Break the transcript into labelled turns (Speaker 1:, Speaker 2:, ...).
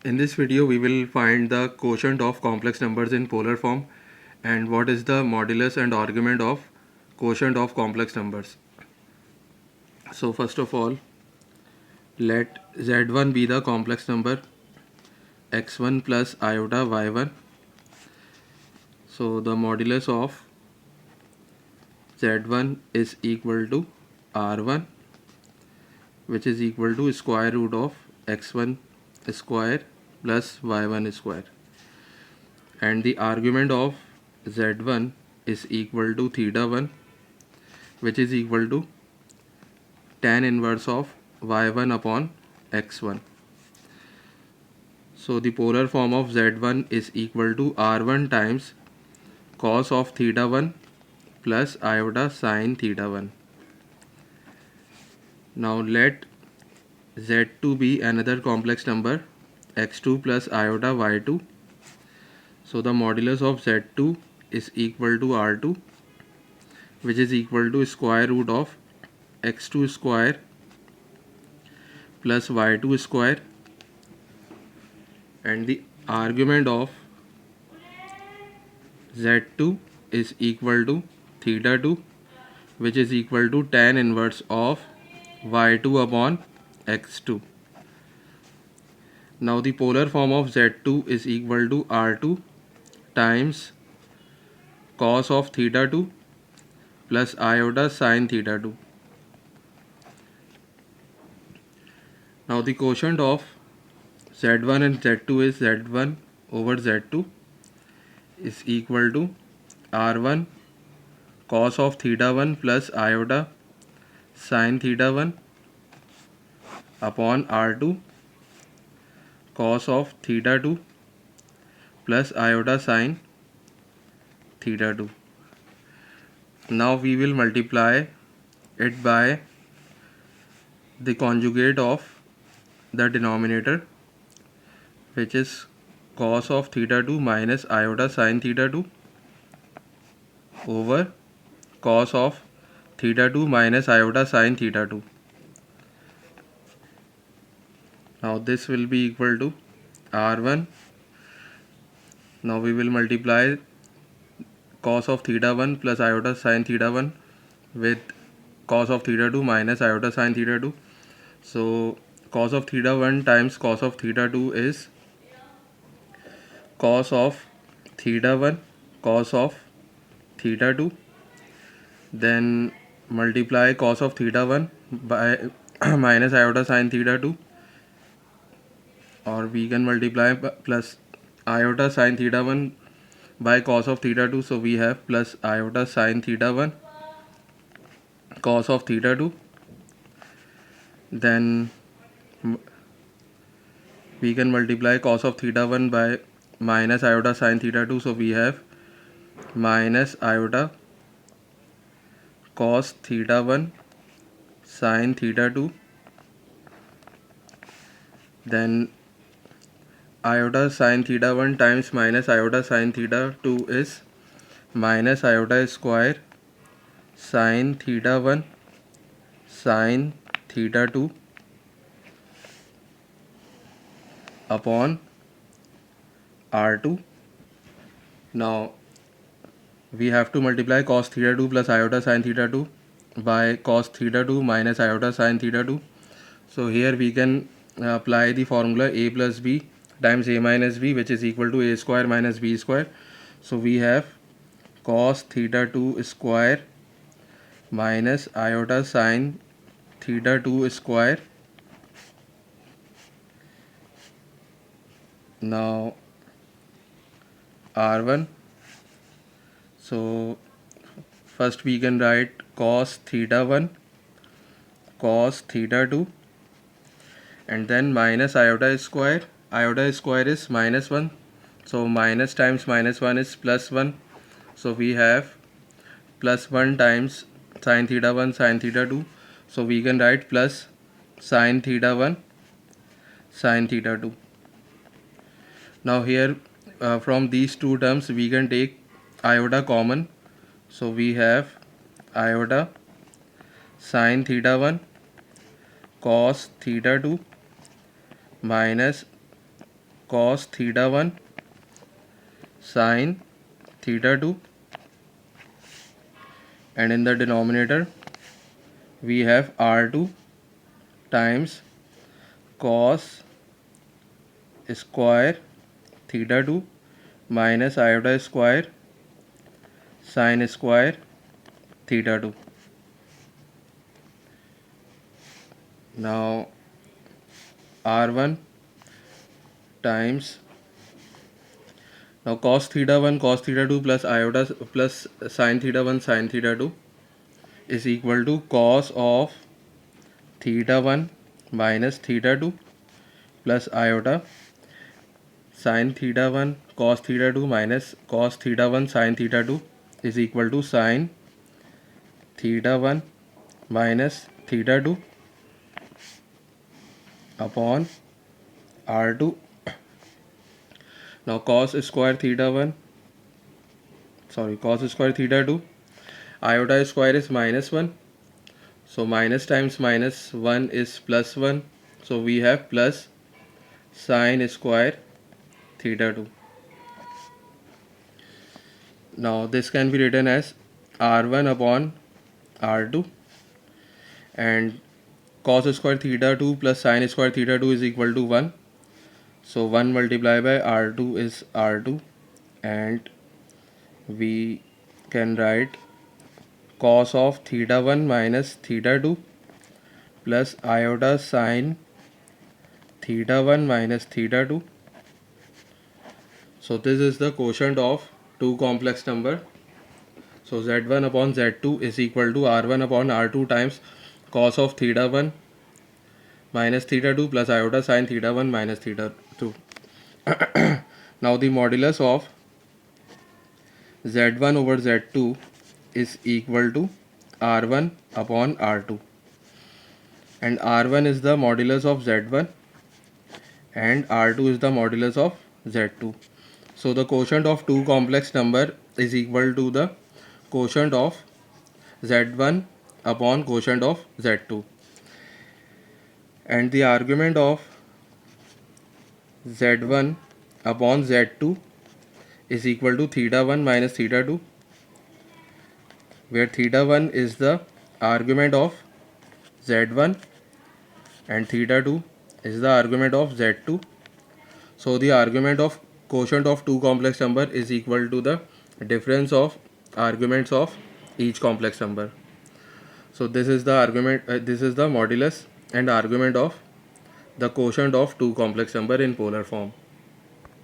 Speaker 1: In this video, we will find the quotient of complex numbers in polar form and what is the modulus and argument of quotient of complex numbers. So first of all, let z1 be the complex number x1 plus iota y1. So the modulus of z1 is equal to r1, which is equal to square root of x1 square plus y1 square, and the argument of z1 is equal to theta 1, which is equal to tan inverse of y1 upon x1. So the polar form of z1 is equal to r1 times cos of theta 1 plus iota sin theta 1. Now let z2 be another complex number x2 plus iota y2. So the modulus of z2 is equal to r2, which is equal to square root of x2 square plus y2 square, and the argument of z2 is equal to theta 2, which is equal to tan inverse of y2 upon x2. Now the polar form of z2 is equal to r2 times cos of theta 2 plus iota sin theta 2. Now the quotient of z1 and z2 is z1 over z2 is equal to r1 cos of theta 1 plus iota sin theta 1 upon r2 cos of theta 2 plus iota sin theta 2. Now we will multiply it by the conjugate of the denominator, which is cos of theta 2 minus iota sin theta 2 over cos of theta 2 minus iota sin theta 2. Now this will be equal to r1. Now we will multiply cos of theta 1 plus iota sin theta 1 with cos of theta 2 minus iota sin theta 2. So cos of theta 1 times cos of theta 2 is cos of theta 1 cos of theta 2, then multiply cos of theta 1 by minus iota sin theta 2, or we can multiply plus iota sin theta 1 by cos of theta 2. So we have plus iota sin theta 1 cos of theta 2, then we can multiply cos of theta 1 by minus iota sin theta 2. So we have minus iota cos theta 1 sin theta 2, then iota sin theta 1 times minus iota sin theta 2 is minus iota square sin theta 1 sin theta 2 upon r2. Now we have to multiply cos theta 2 plus iota sin theta 2 by cos theta 2 minus iota sin theta 2. So here we can apply the formula a plus b times a minus b, which is equal to a square minus b square. So we have cos theta 2 square minus iota sin theta 2 square. Now r1. So first we can write cos theta 1 cos theta 2, and then minus iota square. Iota square is minus 1, so minus times minus 1 is plus 1. So we have plus 1 times sin theta 1 sin theta 2. So we can write plus sin theta 1 sin theta 2. Now here from these two terms we can take iota common. So we have iota sin theta 1 cos theta 2 minus cos theta 1 sin theta 2, and in the denominator we have r2 times cos square theta 2 minus iota square sin square theta 2. Now r1 times, now cos theta 1 cos theta 2 plus iota plus sin theta 1 sin theta 2 is equal to cos of theta 1 minus theta 2 plus iota sin theta 1 cos theta 2 minus cos theta 1 sin theta 2 is equal to sin theta 1 minus theta 2 upon r2. Now cos square theta 1, cos square theta 2, iota square is minus 1, so minus times minus 1 is plus 1, so we have plus sin square theta 2. Now this can be written as r1 upon r2, and cos square theta 2 plus sin square theta 2 is equal to 1, so 1 multiplied by r2 is r2, and we can write cos of theta 1 minus theta 2 plus iota sin theta 1 minus theta 2. So this is the quotient of two complex number. So z1 upon z2 is equal to r1 upon r2 times cos of theta 1 minus theta 2 plus iota sin theta 1 minus theta 2. Now the modulus of z1 over z2 is equal to r1 upon r2, and r1 is the modulus of z1 and r2 is the modulus of z2. So the quotient of two complex number is equal to the quotient of z1 upon quotient of z2, and the argument of z1 upon z2 is equal to theta 1 minus theta 2, where theta 1 is the argument of z1 and theta 2 is the argument of z2. So the argument of quotient of two complex number is equal to the difference of arguments of each complex number. So this is the argument, this is the modulus and argument of the quotient of two complex number in polar form.